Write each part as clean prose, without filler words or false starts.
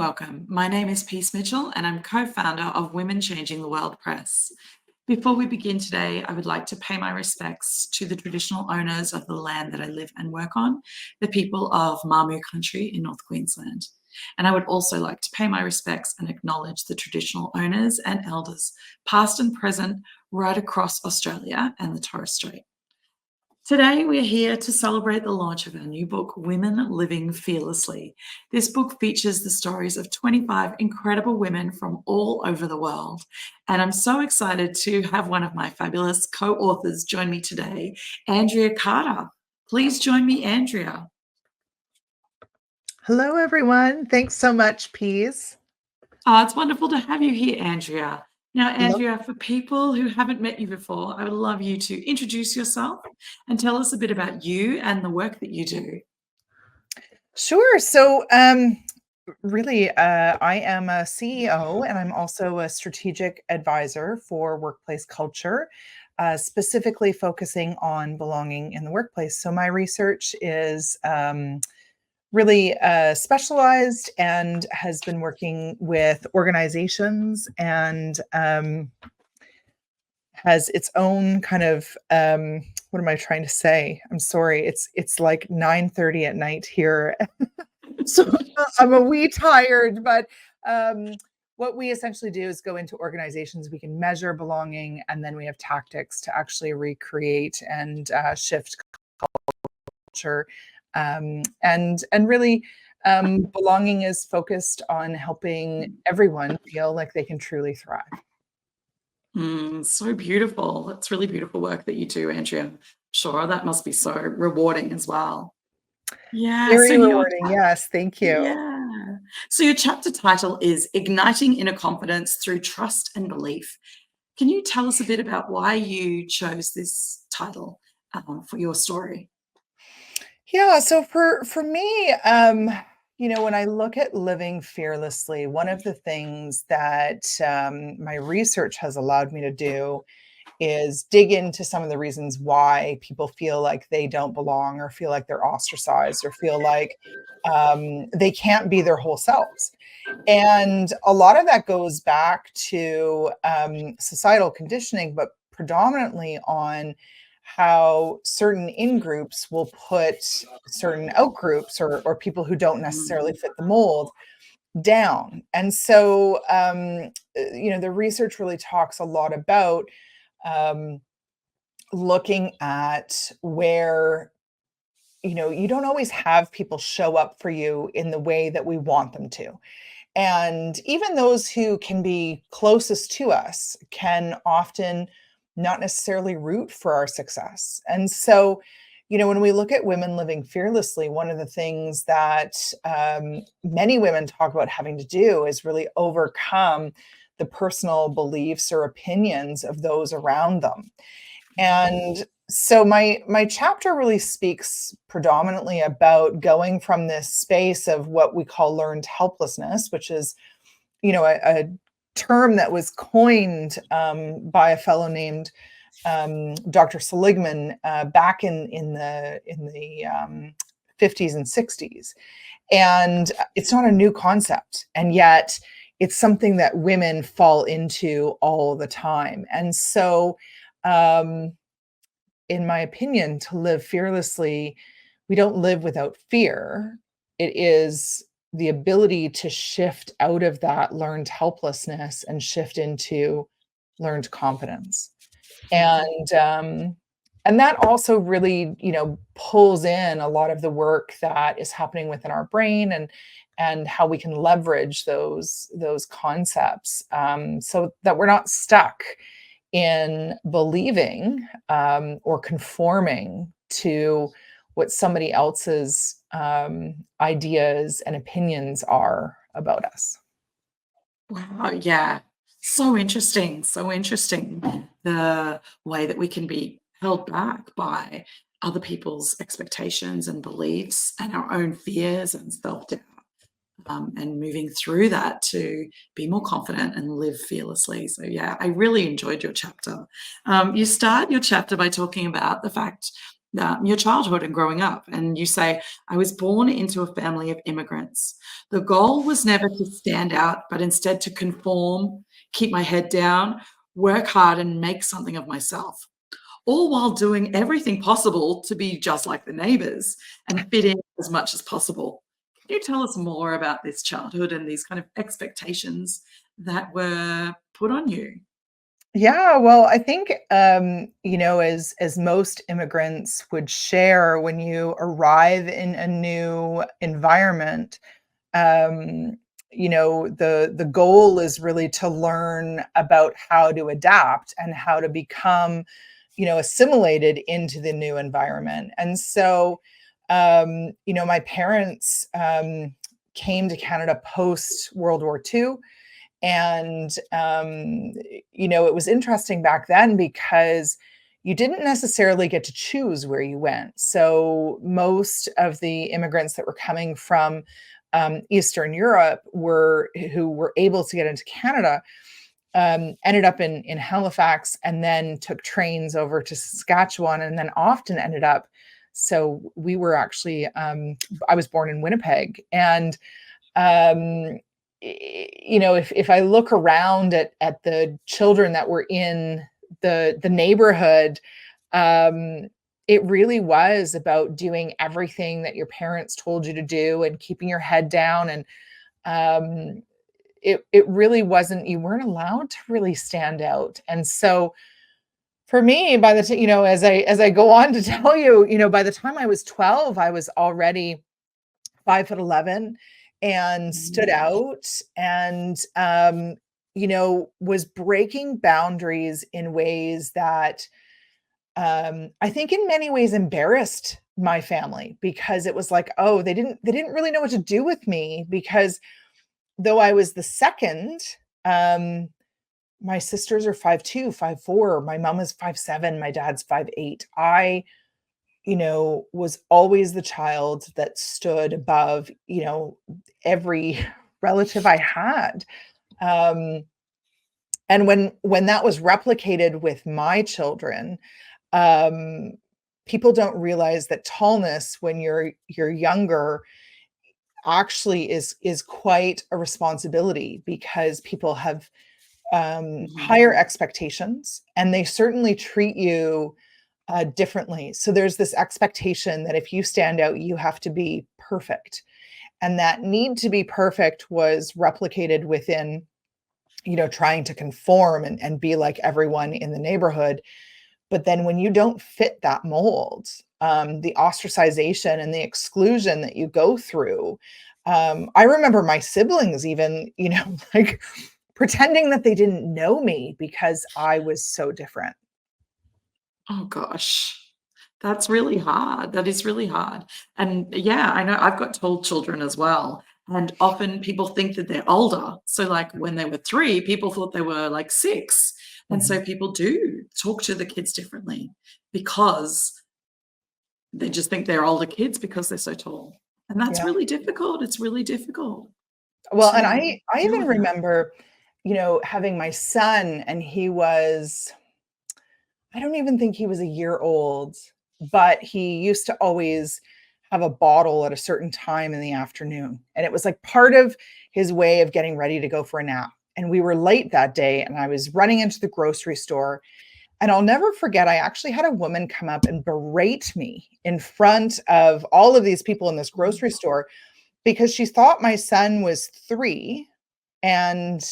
welcome. My name is Peace Mitchell, and I'm co-founder of Women Changing the World Press. Before we begin today, I would like to pay my respects to the traditional owners of the land that I live and work on, the people of Mamu country in North Queensland. And I would also like to pay my respects and acknowledge the traditional owners and elders, past and present, right across Australia and the Torres Strait. Today, we're here to celebrate the launch of our new book, Women Living Fearlessly. This book features the stories of 25 incredible women from all over the world. And I'm so excited to have one of my fabulous co-authors join me today, Andrea Carter. Please join me, Andrea. Hello, everyone. Thanks so much, Peas. Oh, it's wonderful to have you here, Andrea. Now, Andrea, for people who haven't met you before, I would love you to introduce yourself and tell us a bit about you and the work that you do. Sure. So, really, I am a CEO and I'm also a strategic advisor for workplace culture, specifically focusing on belonging in the workplace. So, my research is really specialized and has been working with organizations and has its own kind of what am I trying to say? I'm sorry. It's like 9:30 at night here. So I'm a wee tired, but what we essentially do is go into organizations, we can measure belonging, and then we have tactics to actually recreate and shift culture. And really, belonging is focused on helping everyone feel like they can truly thrive. So beautiful. That's really beautiful work that you do, Andrea. Sure, that must be so rewarding as well. Yeah. Very rewarding. Yes, thank you. Yeah. So your chapter title is Igniting Inner Confidence Through Trust and Belief. Can you tell us a bit about why you chose this title for your story? Yeah, so for me, when I look at living fearlessly, one of the things that my research has allowed me to do is dig into some of the reasons why people feel like they don't belong or feel like they're ostracized or feel like they can't be their whole selves. And a lot of that goes back to societal conditioning, but predominantly on how certain in groups will put certain out groups or people who don't necessarily fit the mold down. And so, the research really talks a lot about looking at where you don't always have people show up for you in the way that we want them to. And even those who can be closest to us can often not necessarily root for our success. And so, when we look at women living fearlessly, one of the things that many women talk about having to do is really overcome the personal beliefs or opinions of those around them. And so my chapter really speaks predominantly about going from this space of what we call learned helplessness, which is, a term that was coined by a fellow named Dr. Seligman back in the 50s and 60s. And it's not a new concept. And yet it's something that women fall into all the time. And so, in my opinion, to live fearlessly, we don't live without fear. It is the ability to shift out of that learned helplessness and shift into learned confidence. And that also really, pulls in a lot of the work that is happening within our brain and how we can leverage those concepts so that we're not stuck in believing or conforming to what somebody else's ideas and opinions are about us. Wow, yeah. So interesting. So interesting. The way that we can be held back by other people's expectations and beliefs and our own fears and self-doubt. And moving through that to be more confident and live fearlessly. So, yeah, I really enjoyed your chapter. You start your chapter by talking about the fact your childhood and growing up. And you say, I was born into a family of immigrants. The goal was never to stand out, but instead to conform, keep my head down, work hard, and make something of myself, all while doing everything possible to be just like the neighbors and fit in as much as possible. Can you tell us more about this childhood and these kind of expectations that were put on you? Yeah, well, I think as most immigrants would share, when you arrive in a new environment, um, the goal is really to learn about how to adapt and how to become, assimilated into the new environment. And so, my parents came to Canada post World War II. And, it was interesting back then because you didn't necessarily get to choose where you went. So most of the immigrants that were coming from Eastern Europe who were able to get into Canada ended up in Halifax and then took trains over to Saskatchewan and then often ended up. So we were actually, I was born in Winnipeg, and um, if I look around at the children that were in the neighborhood, um, it really was about doing everything that your parents told you to do and keeping your head down. And um, it really wasn't, you weren't allowed to really stand out. And so for me, by the time, as I go on to tell you, by the time I was 12, I was already 5'11" and stood Mm. out, and, was breaking boundaries in ways that, I think in many ways embarrassed my family, because it was like, oh, they didn't really know what to do with me, because though I was the second, um, my sisters are 5'2", 5'4", my mom is 5'7", my dad's 5'8". I was always the child that stood above, every relative I had. Um, and when that was replicated with my children, um, people don't realize that tallness when you're younger actually is quite a responsibility, because people have Mhm. higher expectations, and they certainly treat you differently. So there's this expectation that if you stand out, you have to be perfect. And that need to be perfect was replicated within, trying to conform and be like everyone in the neighborhood. But then when you don't fit that mold, the ostracization and the exclusion that you go through. I remember my siblings even, like pretending that they didn't know me because I was so different. Oh gosh. That's really hard. That is really hard. And yeah, I know I've got tall children as well. And often people think that they're older. So, like when they were 3, people thought they were like 6. And Mhm. so people do talk to the kids differently because they just think they're older kids because they're so tall. And that's Yeah. really difficult. It's really difficult Well, and to I deal even with that. remember, having my son, and he was, I don't even think he was a year old, but he used to always have a bottle at a certain time in the afternoon. And it was like part of his way of getting ready to go for a nap. And we were late that day, and I was running into the grocery store. And I'll never forget, I actually had a woman come up and berate me in front of all of these people in this grocery store, because she thought my son was 3 and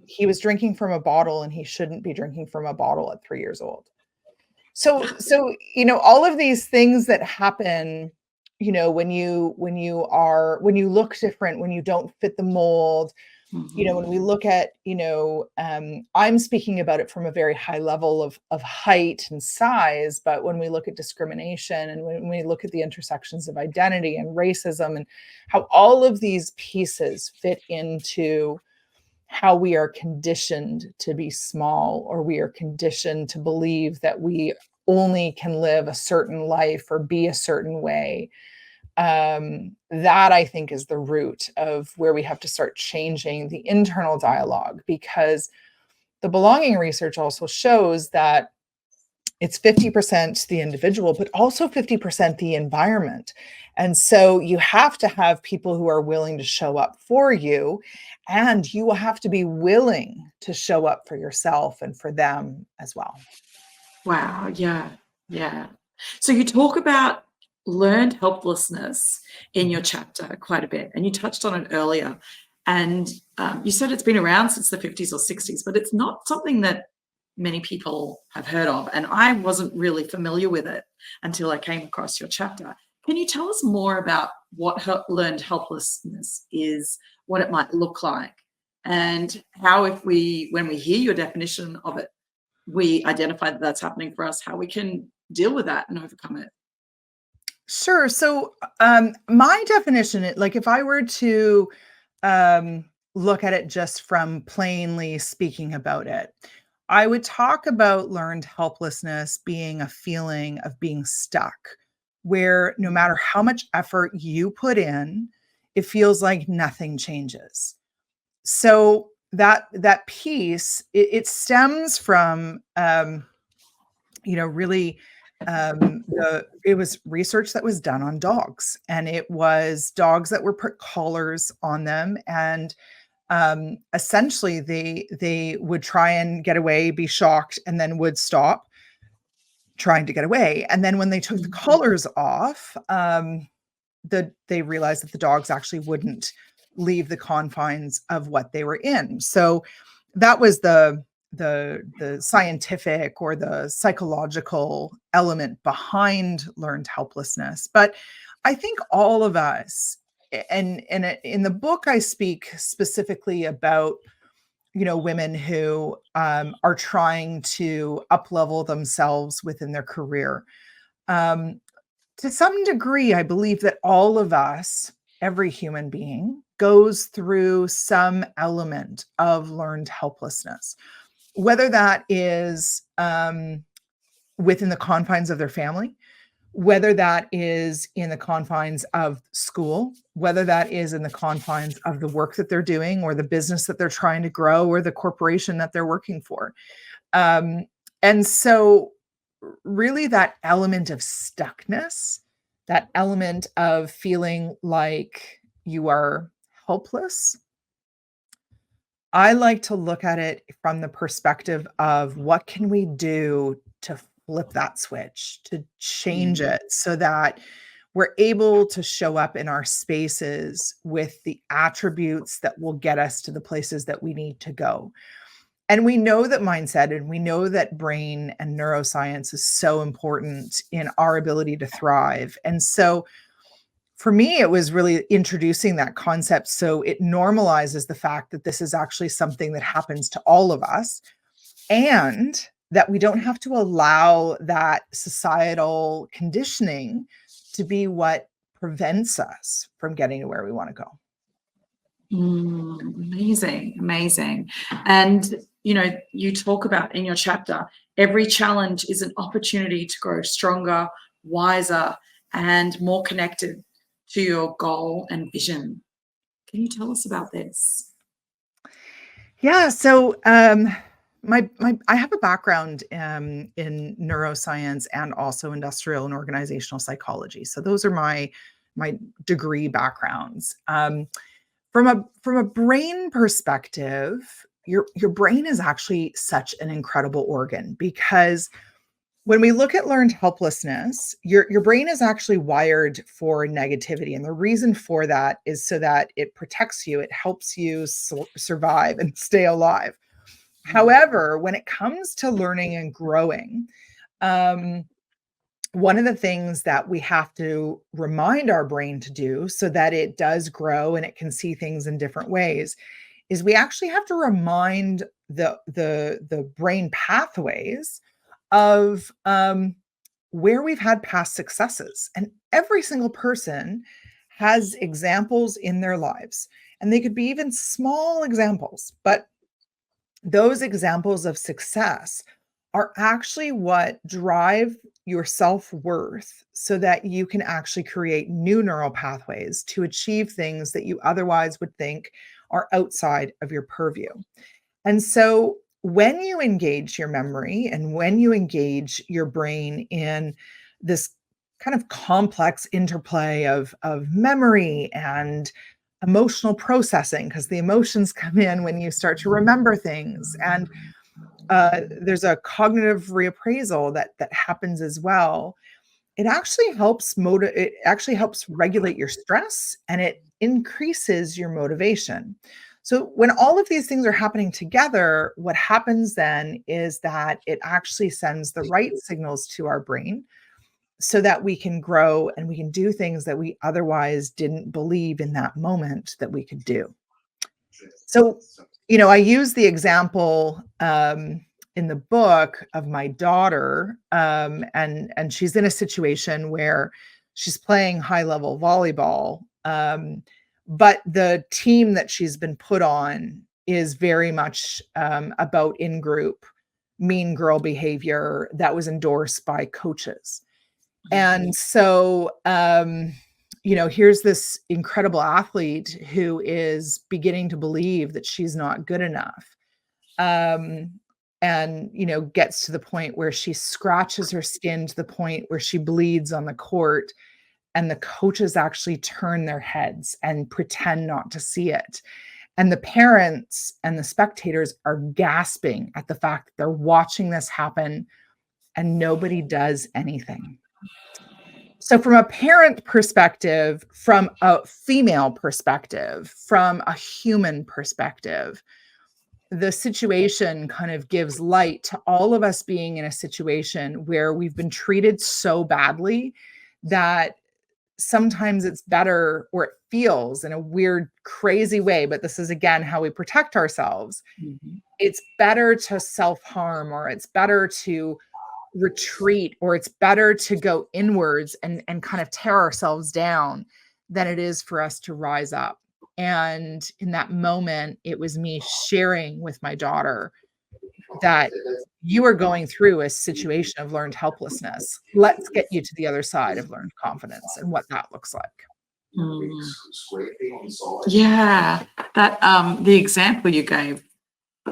he was drinking from a bottle, and he shouldn't be drinking from a bottle at 3 years old. So, all of these things that happen, when you look different, when you don't fit the mold, when we Mhm. look at, I'm speaking about it from a very high level of height and size, but when we look at discrimination, and when we look at the intersections of identity and racism, and how all of these pieces fit into how we are conditioned to be small, or we are conditioned to believe that we only can live a certain life or be a certain way, that I think is the root of where we have to start changing the internal dialogue, because the belonging research also shows that It's 50% the individual, but also 50% the environment. And so you have to have people who are willing to show up for you, and you will have to be willing to show up for yourself and for them as well. Wow. Yeah. Yeah. So you talk about learned helplessness in your Mhm. chapter quite a bit, and you touched on it earlier. And you said it's been around since the 50s or 60s, but it's not something that many people have heard of. And I wasn't really familiar with it until I came across your chapter. Can you tell us more about what learned helplessness is, what it might look like, and how, if we, when we hear your definition of it, we identify that that's happening for us, how we can deal with that and overcome it? Sure. So, my definition, like if I were to um, look at it just from plainly speaking about it, I would talk about learned helplessness being a feeling of being stuck, where no matter how much effort you put in, it feels like nothing changes. So that piece, it stems from really the it was research that was done on dogs, and it was dogs that were put collars on them, and essentially they would try and get away, be shocked, and then would stop trying to get away. And then when they took the Mhm. collars off, they realized that the dogs actually wouldn't leave the confines of what they were in. So that was the scientific or the psychological element behind learned helplessness. But I think all of us, and in the book I speak specifically about women who are trying to up level themselves within their career. Um, to some degree, I believe that all of us, every human being, goes through some element of learned helplessness, whether that is within the confines of their family, whether that is in the confines of school, whether that is in the confines of the work that they're doing or the business that they're trying to grow or the corporation that they're working for. Um, and so, really, that element of stuckness, that element of feeling like you are helpless, I like to look at it from the perspective of what can we do to flip that switch, to change Mm. it so that we're able to show up in our spaces with the attributes that will get us to the places that we need to go. And we know that mindset and we know that brain and neuroscience is so important in our ability to thrive. And so for me, it was really introducing that concept so it normalizes the fact that this is actually something that happens to all of us, and that we don't have to allow that societal conditioning to be what prevents us from getting to where we want to go. Amazing, amazing. And you talk about in your chapter, every challenge is an opportunity to grow stronger, wiser, and more connected to your goal and vision. Can you tell us about this? Yeah, so my I have a background in neuroscience and also industrial and organizational psychology. So those are my degree backgrounds. From a brain perspective, your brain is actually such an incredible organ, because when we look at learned helplessness, your brain is actually wired for negativity, and the reason for that is so that it protects you, it helps you survive and stay alive. Mm. However, when it comes to learning and growing, um, one of the things that we have to remind our brain to do so that it does grow and it can see things in different ways is we actually have to remind the brain pathways of where we've had past successes. And every single person has examples in their lives, and they could be even small examples, but those examples of success are actually what drive your self-worth so that you can actually create new neural pathways to achieve things that you otherwise would think are outside of your purview. And so when you engage your memory and when you engage your brain in this kind of complex interplay of memory and emotional processing, because the emotions come in when you start to remember things, and there's a cognitive reappraisal that happens as well. It actually helps regulate your stress, and it increases your motivation. So when all of these things are happening together, what happens then is that it actually sends the right signals to our brain so that we can grow and we can do things that we otherwise didn't believe in that moment that we could do. So, I use the example in the book of my daughter, and she's in a situation where she's playing high level volleyball, but the team that she's been put on is very much about in group mean girl behavior that was endorsed by coaches. And so, here's this incredible athlete who is beginning to believe that she's not good enough. Um, and, gets to the point where she scratches her skin to the point where she bleeds on the court. And the coaches actually turn their heads and pretend not to see it. And the parents and the spectators are gasping at the fact that they're watching this happen and nobody does anything. So, from a parent perspective, from a female perspective, from a human perspective, the situation kind of gives light to all of us being in a situation where we've been treated so badly that sometimes it's better, or it feels in a weird, crazy way, but this is again how we protect ourselves. Mhm. It's better to self harm, or it's better to retreat, or it's better to go inwards and kind of tear ourselves down than it is for us to rise up. And in that moment, it was me sharing with my daughter that you are going through a situation of learned helplessness. Let's get you to the other side of learned confidence and what that looks like. Mm. Yeah, that the example you gave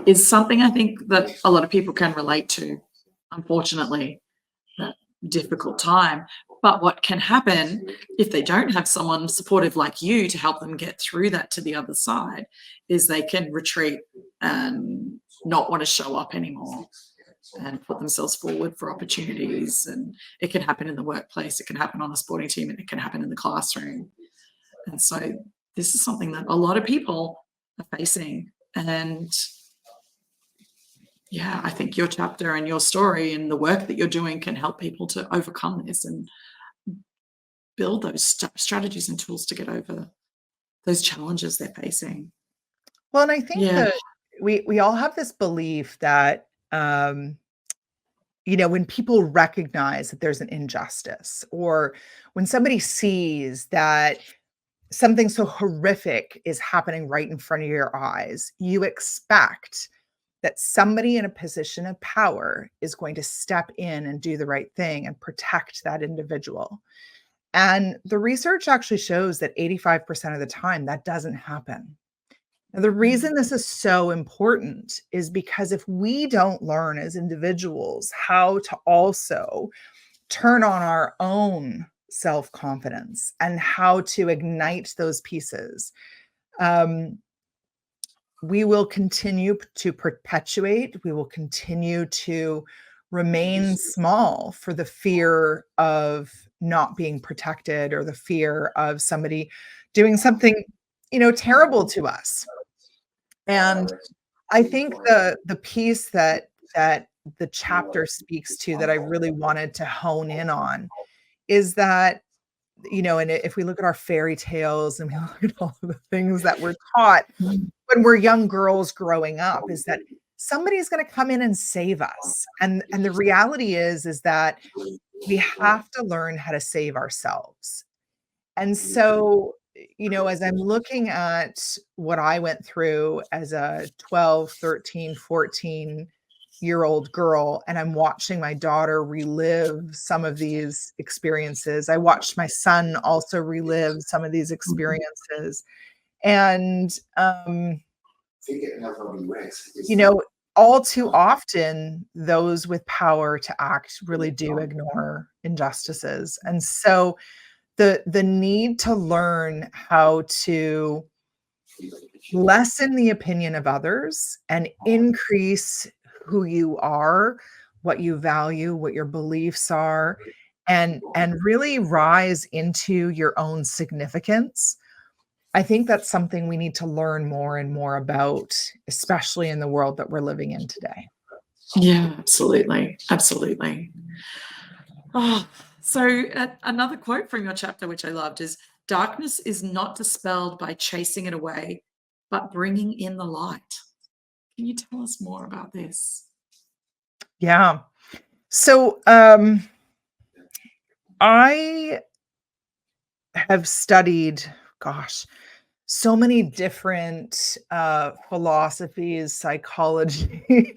is something I think that a lot of people can relate to, unfortunately, that difficult time. But what can happen if they don't have someone supportive like you to help them get through that to the other side is they can retreat and not want to show up anymore and put themselves forward for opportunities. And it can happen in the workplace, it can happen on a sporting team, and it can happen in the classroom. And so this is something that a lot of people are facing. And yeah, I think your chapter and your story and the work that you're doing can help people to overcome this and build those strategies and tools to get over those challenges they're facing. Well, and I think Yeah. that we all have this belief that when people recognize that there's an injustice, or when somebody sees that something so horrific is happening right in front of your eyes, you expect that somebody in a position of power is going to step in and do the right thing and protect that individual. And the research actually shows that 85% of the time that doesn't happen. Now, the reason this is so important is because if we don't learn as individuals how to also turn on our own self confidence and how to ignite those pieces, um, we will continue to perpetuate, we will continue to remain small for the fear of not being protected, or the fear of somebody doing something, terrible to us. And I think the piece that the chapter speaks to that I really wanted to hone in on is that, and if we look at our fairy tales and we look at all of the things that we're taught when we're young girls growing up, is that somebody's going to come in and save us. And the reality is that we have to learn how to save ourselves. And so, as I'm looking at what I went through as a 12, 13, 14-year-old girl, and I'm watching my daughter relive some of these experiences, I watched my son also relive some of these experiences. And, all too often, those with power to act really do ignore injustices. And so the need to learn how to lessen the opinion of others and increase who you are, what you value, what your beliefs are, and really rise into your own significance. I think that's something we need to learn more and more about, especially in the world that we're living in today. Yeah, absolutely. Absolutely. Oh, so another quote from your chapter, which I loved, is darkness is not dispelled by chasing it away, but bringing in the light. Can you tell us more about this? Yeah. So I have studied, gosh, so many different philosophies, psychology.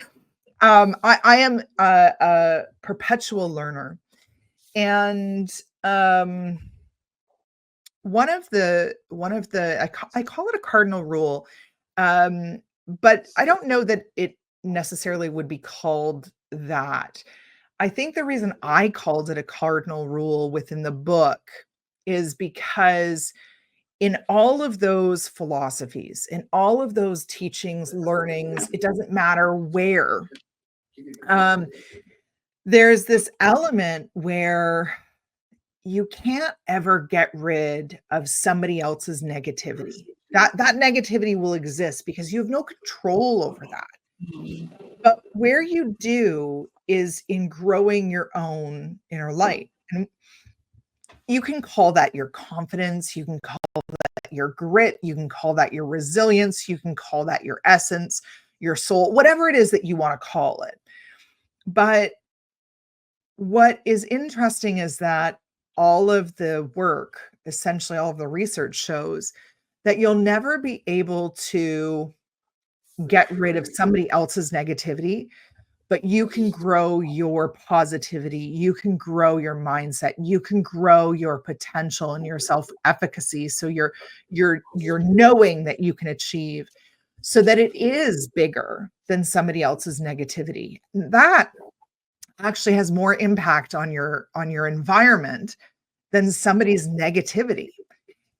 I am a perpetual learner. And um, I call it a cardinal rule, but I don't know that it necessarily would be called that. I think the reason I called it a cardinal rule within the book is because in all of those philosophies, in all of those teachings, learnings, it doesn't matter where, um, there's this element where you can't ever get rid of somebody else's negativity. That negativity will exist because you have no control over that. But where you do is in growing your own inner light. And you can call that your confidence, you can call that your grit, you can call that your resilience, you can call that your essence, your soul, whatever it is that you want to call it. But what is interesting is that all of the work, essentially all of the research shows that you'll never be able to get rid of somebody else's negativity, but you can grow your positivity, you can grow your mindset, you can grow your potential and your self-efficacy. So you're knowing that you can achieve so that it is bigger than somebody else's negativity. That actually has more impact on your environment than somebody's negativity.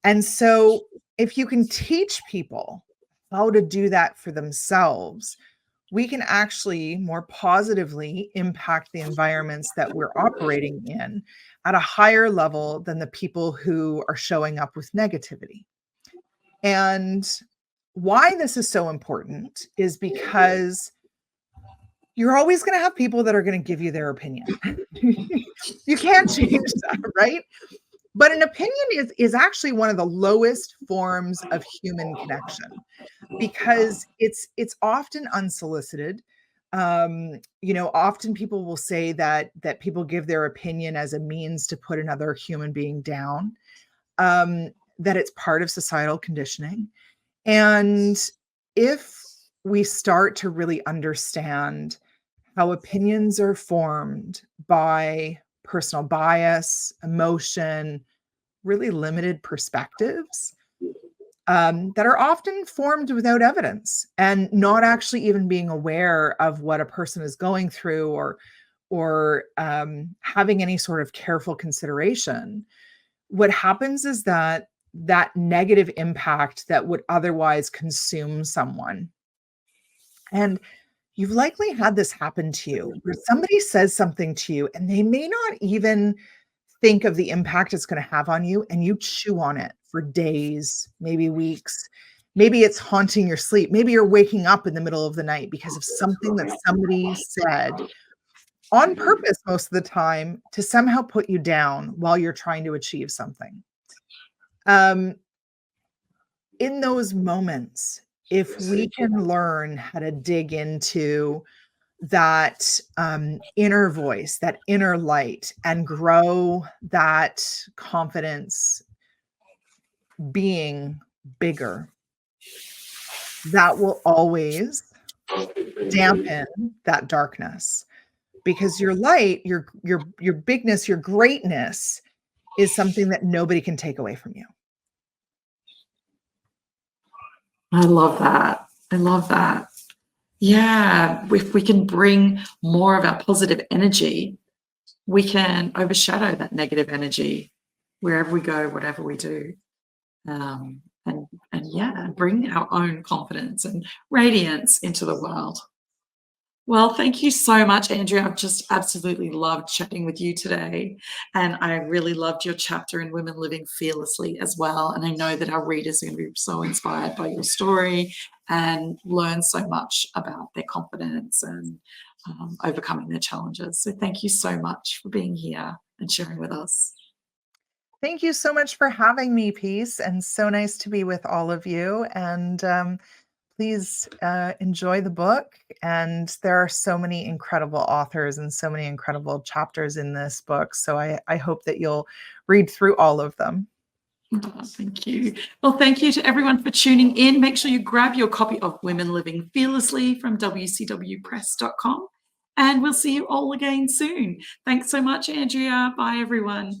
And so if you can teach people how to do that for themselves, we can actually more positively impact the environments that we're operating in at a higher level than the people who are showing up with negativity. And why this is so important is because you're always going to have people that are going to give you their opinion. You can't change that, right? But an opinion is actually one of the lowest forms of human connection because it's often unsolicited. Often people will say that people give their opinion as a means to put another human being down, that it's part of societal conditioning. And if we start to really understand how opinions are formed by personal bias, emotion, really limited perspectives, that are often formed without evidence and not actually even being aware of what a person is going through or having any sort of careful consideration. What happens is that negative impact that would otherwise consume someone. And you've likely had this happen to you where somebody says something to you and they may not even think of the impact it's going to have on you, and you chew on it for days, maybe weeks. Maybe it's haunting your sleep. Maybe you're waking up in the middle of the night because of something that somebody said on purpose most of the time to somehow put you down while you're trying to achieve something. Um, in those moments, if we can learn how to dig into that inner voice, that inner light, and grow that confidence being bigger, that will always dampen that darkness because your light, your bigness, your greatness is something that nobody can take away from you. I love that. I love that. Yeah, if we can bring more of our positive energy, we can overshadow that negative energy wherever we go, whatever we do. Um, and yeah, bring our own confidence and radiance into the world. Well, thank you so much, Andrea. I've just absolutely loved chatting with you today. And I really loved your chapter in Women Living Fearlessly as well. And I know that our readers are going to be so inspired by your story and learn so much about their confidence and overcoming their challenges. So thank you so much for being here and sharing with us. Thank you so much for having me, Peace, and so nice to be with all of you. And please enjoy the book. And there are so many incredible authors and so many incredible chapters in this book. So I hope that you'll read through all of them. Oh, thank you. Well, thank you to everyone for tuning in. Make sure you grab your copy of Women Living Fearlessly from wcwpress.com. And we'll see you all again soon. Thanks so much, Andrea. Bye, everyone.